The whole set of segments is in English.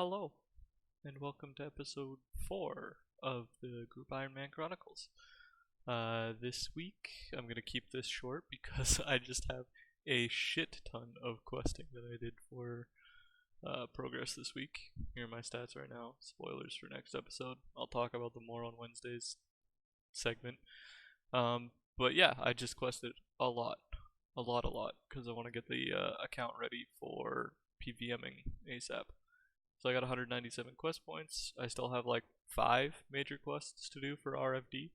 Hello, and welcome to episode 4 of the group Ironman Chronicles. This week, I'm going to keep this short because I just have a shit ton of questing that I did for progress this week. Here are my stats right now. Spoilers for next episode. I'll talk about them more on Wednesday's segment. But yeah, I just quested a lot, because I want to get the account ready for PVMing ASAP. So I got 197 quest points. I still have like 5 major quests to do for RFD,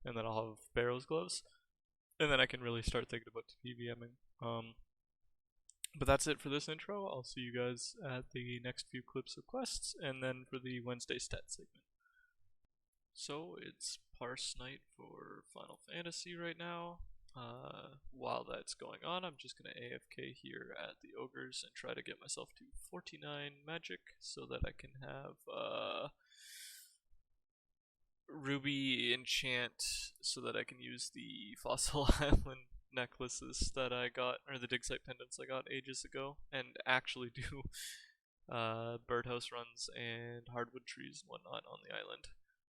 and then I'll have Barrow's Gloves, and then I can really start thinking about PVMing. But that's it for this intro. I'll see you guys at the next few clips of quests, and then for the Wednesday stat segment. So it's parse night for Final Fantasy right now. While that's going on, I'm just gonna AFK here at the Ogres and try to get myself to 49 magic so that I can have Ruby enchant so that I can use the Fossil Island necklaces that I got, or the dig site pendants I got ages ago, and actually do birdhouse runs and hardwood trees and whatnot on the island.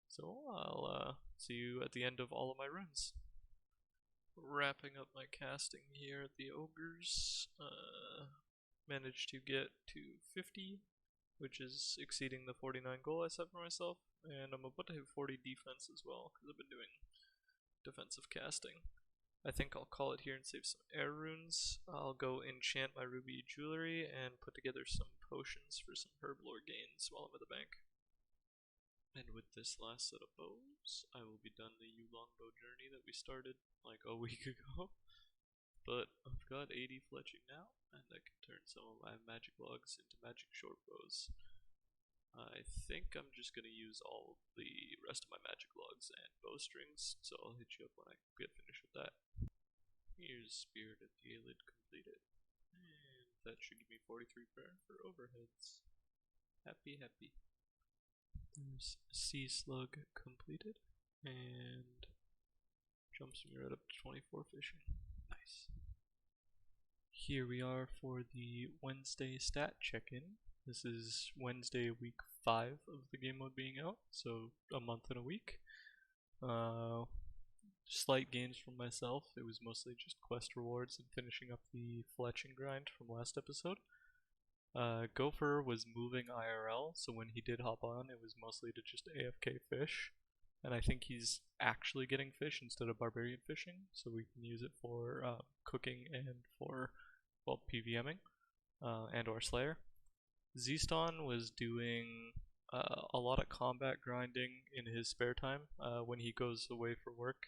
So I'll see you at the end of all of my runs. Wrapping up my casting here at the Ogres. Managed to get to 50, which is exceeding the 49 goal I set for myself, and I'm about to hit 40 defense as well, because I've been doing defensive casting. I think I'll call it here and save some air runes. I'll go enchant my ruby jewelry and put together some potions for some herb lore gains while I'm at the bank. And with this last set of bows, I will be done the Yulong bow journey that we started like a week ago. But I've got 80 fletching now, and I can turn some of my magic logs into magic short bows. I think I'm just going to use all the rest of my magic logs and bowstrings, so I'll hit you up when I get finished with that. Here's Spirit of the Aelid completed, and that should give me 43 prayer for overheads. Happy. There's Sea Slug completed, and jumps me right up to 24 fishing. Nice. Here we are for the Wednesday stat check-in. This is Wednesday week 5 of the game mode being out, so a month and a week. Slight gains from myself. It was mostly just quest rewards and finishing up the fletching grind from last episode. Gopher was moving IRL, so when he did hop on, it was mostly to just AFK fish. And I think he's actually getting fish instead of barbarian fishing, so we can use it for cooking and for, well, PVMing and or Slayer. Zston was doing a lot of combat grinding in his spare time when he goes away for work.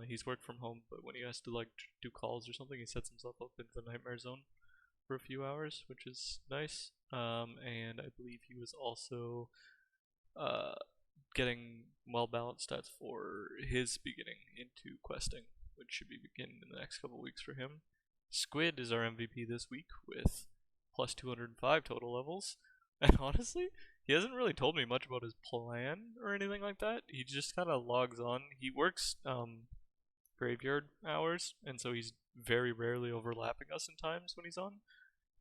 He's worked from home, but when he has to like do calls or something, he sets himself up into the nightmare zone for a few hours, which is nice. And I believe he was also getting well balanced stats for his beginning into questing, which should be beginning in the next couple weeks for him. Squid is our MVP this week with plus 205 total levels, and honestly, he hasn't really told me much about his plan or anything like that. He just kind of logs on. He works graveyard hours, and so he's very rarely overlapping us in times when he's on.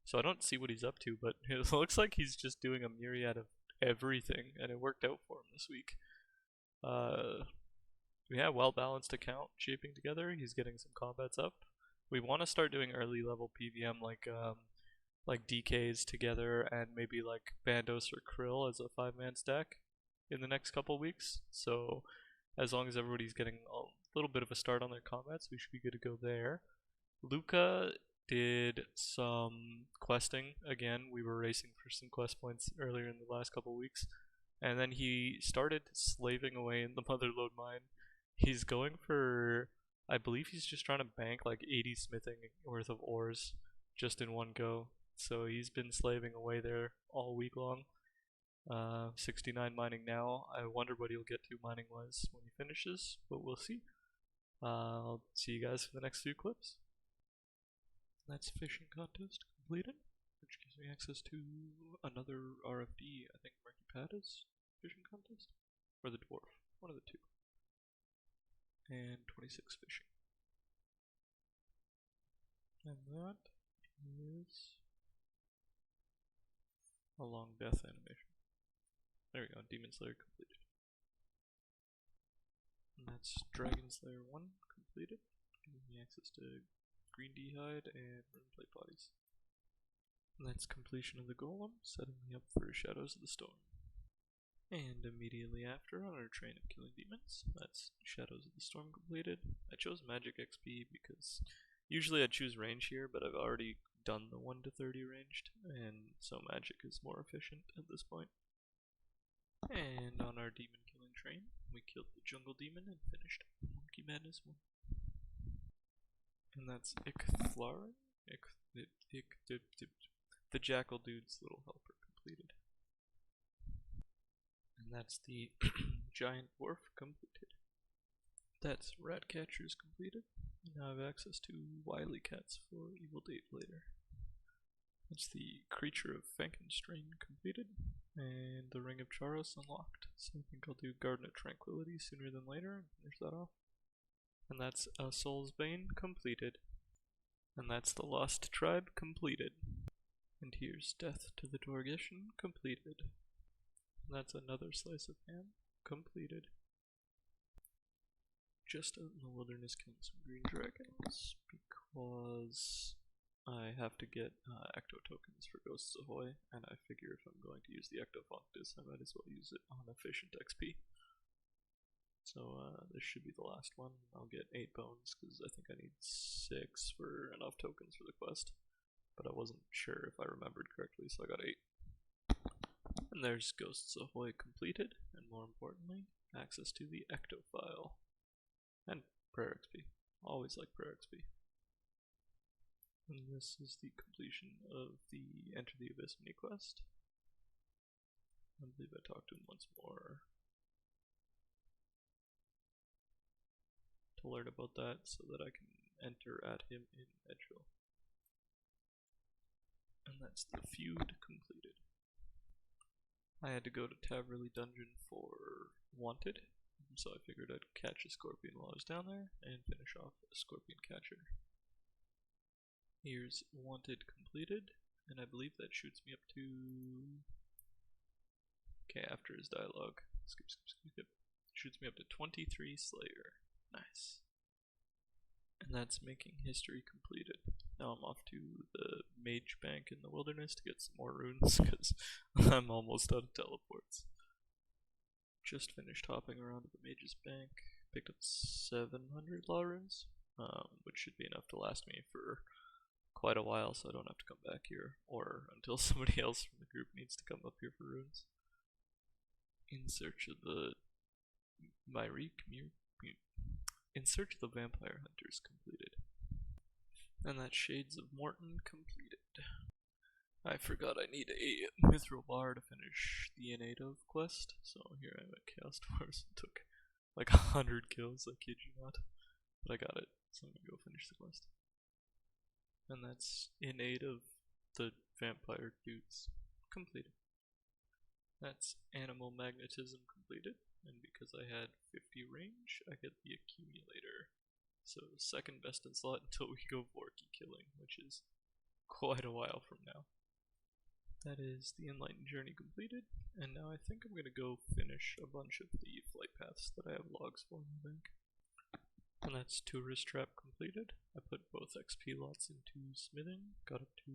So I don't see what he's up to, but it looks like he's just doing a myriad of everything, and it worked out for him this week. Yeah, well balanced account shaping together. He's getting some combats up. We want to start doing early level PVM like DKs together, and maybe like Bandos or Krill as a 5-man stack in the next couple weeks. So as long as everybody's getting a little bit of a start on their combats, we should be good to go there. Luca did some questing again. We were racing for some quest points earlier in the last couple weeks, and then he started slaving away in the Motherlode mine. He's going for, I believe he's just trying to bank like 80 smithing worth of ores just in one go. So he's been slaving away there all week long. 69 mining now. I wonder what he'll get to mining wise when he finishes, but we'll see. I'll see you guys for the next few clips. That's fishing contest completed, which gives me access to another RFD. I think Murky Pata's fishing contest, or the dwarf, one of the two, and 26 fishing. And that is a long death animation. There we go, Demon Slayer completed. And that's Dragon Slayer 1 completed, giving me access to green D-hide and rune plate bodies. And that's completion of the golem, setting me up for Shadows of the Storm. And immediately after, on our train of killing demons, that's Shadows of the Storm completed. I chose Magic XP because usually I choose range here, but I've already done the 1 to 30 ranged, and so magic is more efficient at this point. And on our demon killing train, we killed the jungle demon and finished Monkey Madness 1. And that's Icthlar, the jackal dude's little helper completed. And that's the giant dwarf completed. That's Ratcatchers completed. And now I have access to Wily Cats for Evil Date later. That's the Creature of Frankenstrain completed. And the Ring of Charos unlocked. So I think I'll do Garden of Tranquility sooner than later and finish that off. And that's A Soul's Bane completed. And that's the Lost Tribe completed. And here's Death to the Dorgeshan completed. And that's another Slice of Ham completed. Just out in the wilderness killing some green dragons because I have to get ecto tokens for Ghosts Ahoy, and I figure if I'm going to use the ecto functus, I might as well use it on efficient XP. So this should be the last one. I'll get 8 bones because I think I need 6 for enough tokens for the quest, but I wasn't sure if I remembered correctly, so I got 8. And there's Ghosts Ahoy completed, and more importantly, access to the ecto file. And prayer XP. Always like prayer XP. And this is the completion of the Enter the Abyss mini quest. I believe I talked to him once more to learn about that so that I can enter at him in Edgeville. And that's the feud completed. I had to go to Taverley Dungeon for Wanted, so I figured I'd catch a scorpion while I was down there and finish off a scorpion catcher. Here's Wanted completed, and I believe that shoots me up to... Okay, after his dialogue, skip. Shoots me up to 23 Slayer. Nice. And that's making history completed. Now I'm off to the Mage Bank in the wilderness to get some more runes because I'm almost out of teleports. Just finished hopping around to the Mage's Bank, picked up 700 law runes, which should be enough to last me for quite a while, so I don't have to come back here, or until somebody else from the group needs to come up here for runes. In search of the In search of the Vampire Hunters completed. And that's Shades of Morton completed. I forgot I need a Mithril Bar to finish the Innate of quest, so here I am at Chaos Dwarves. It took like 100 kills, I kid you not. But I got it, so I'm gonna go finish the quest. And that's Innate of the Vampire Dudes completed. That's Animal Magnetism completed, and because I had 50 range, I get the Accumulator. So second best in slot until we go Vorky killing, which is quite a while from now. That is the Enlightened Journey completed, and now I think I'm going to go finish a bunch of the flight paths that I have logs for in the bank. And that's Tourist Trap completed. I put both XP lots into smithing, got up to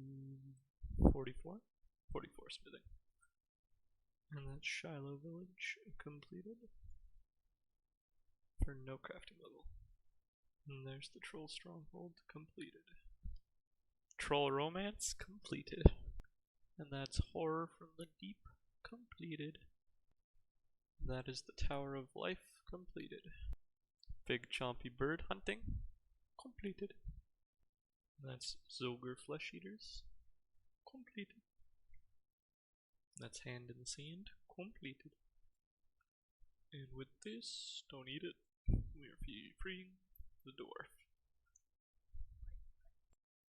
44 smithing. And that's Shiloh Village completed for no crafting level. And there's the Troll Stronghold completed. Troll Romance completed. And that's Horror from the Deep completed. That is the Tower of Life completed. Big Chompy Bird Hunting completed. And that's Zogre Flesh Eaters completed. That's Hand in the Sand completed. And with this, don't eat it, we are freeing the dwarf.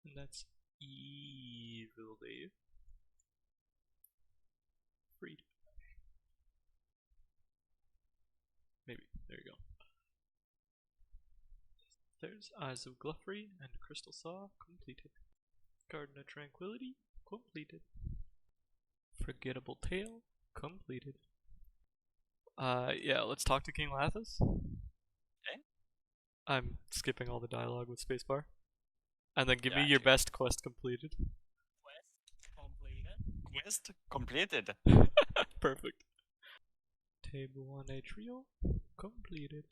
And that's Evil Dave. Freed. Maybe, there you go. There's Eyes of Gluffery and Crystal Saw completed. Garden of Tranquility completed. Forgettable Tale completed. Yeah, let's talk to King Lathis. Okay. I'm skipping all the dialogue with spacebar. And then give me Yeah, your actually. best quest completed. Quest completed. Perfect. Table 1A trio completed.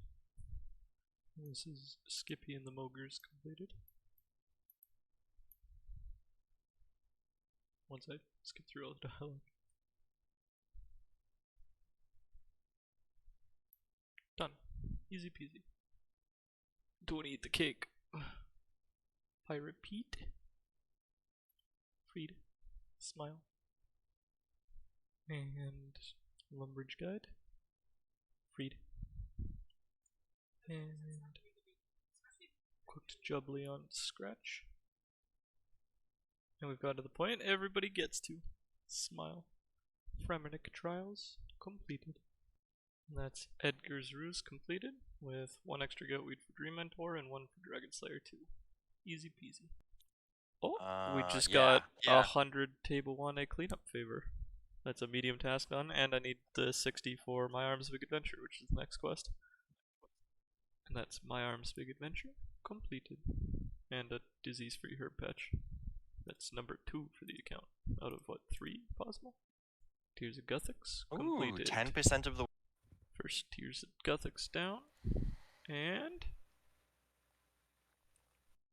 This is Skippy and the Mogres completed. Once I skip through all the dialogue. Done. Easy peasy. Don't eat the cake. Pirate Pete. Freed. Smile. And Lumbridge Guide. Freed. And cooked jubbly on Scratch. And we've got to the point everybody gets to. Smile. Fremennik Trials completed. And that's Edgar's Ruse completed, with 1 extra Goatweed for Dream Mentor and 1 for Dragon Slayer 2. Easy peasy. Oh, we just got 100 Table 1A cleanup favor. That's a medium task done, and I need the 60 for My Arms Big Adventure, which is the next quest. And that's My Arms Big Adventure completed. And a disease-free herb patch. That's number 2 for the account, out of what, 3 possible? Tears of Guthix completed. 10% of the... First Tears of Guthix down, and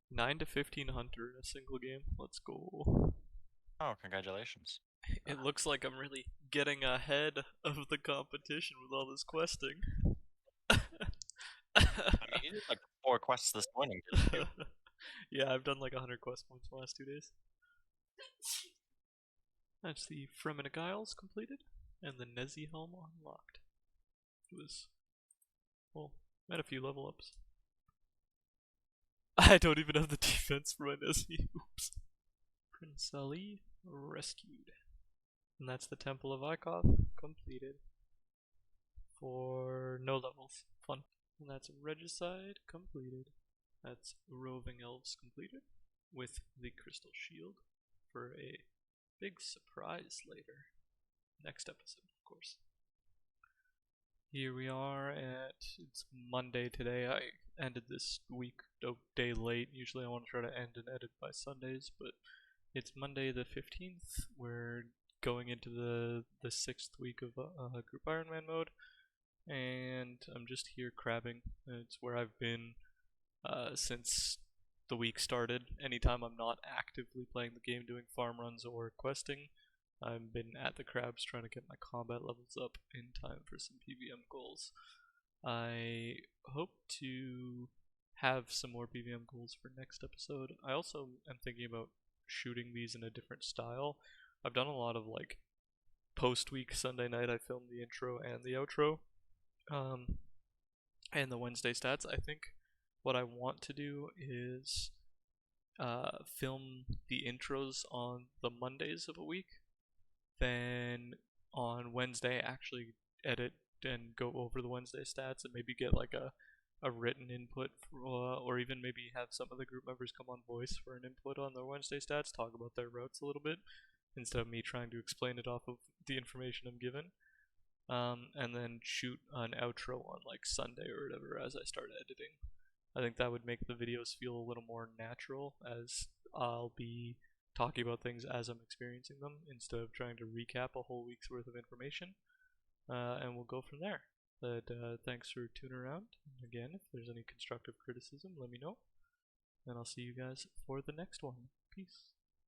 9 to 15 Hunter in a single game. Let's go. Oh, congratulations. It looks like I'm really getting ahead of the competition with all this questing. I mean, you did like 4 quests this morning, didn't you? Yeah, I've done like 100 quest points in the last 2 days. That's the Fremennik Isles completed, and the Nezi Helm unlocked. It was, well, I had a few level ups. I don't even have the defense for my Nezi. Oops. Prince Ali rescued. And that's the Temple of Ikoth completed. For no levels. Fun. And that's Regicide completed. That's Roving Elves completed. With the Crystal Shield. For a big surprise later. Next episode, of course. Here we are it's Monday today. I ended this week a day late. Usually I want to try to end and edit by Sundays, but it's Monday the 15th. We're going into the 6th week of group Ironman mode, and I'm just here crabbing. It's where I've been since the week started. Anytime I'm not actively playing the game, doing farm runs or questing, I've been at the crabs trying to get my combat levels up in time for some PVM goals. I hope to have some more PVM goals for next episode. I also am thinking about shooting these in a different style. I've done a lot of like post-week Sunday night. I filmed the intro and the outro, and the Wednesday stats. I think what I want to do is film the intros on the Mondays of a week, then on Wednesday actually edit and go over the Wednesday stats and maybe get like a written input or even maybe have some of the group members come on voice for an input on their Wednesday stats, talk about their routes a little bit instead of me trying to explain it off of the information I'm given, and then shoot an outro on like Sunday or whatever as I start editing. I think that would make the videos feel a little more natural, as I'll be talking about things as I'm experiencing them instead of trying to recap a whole week's worth of information, and we'll go from there. But thanks for tuning around. And again, if there's any constructive criticism, let me know, and I'll see you guys for the next one. Peace.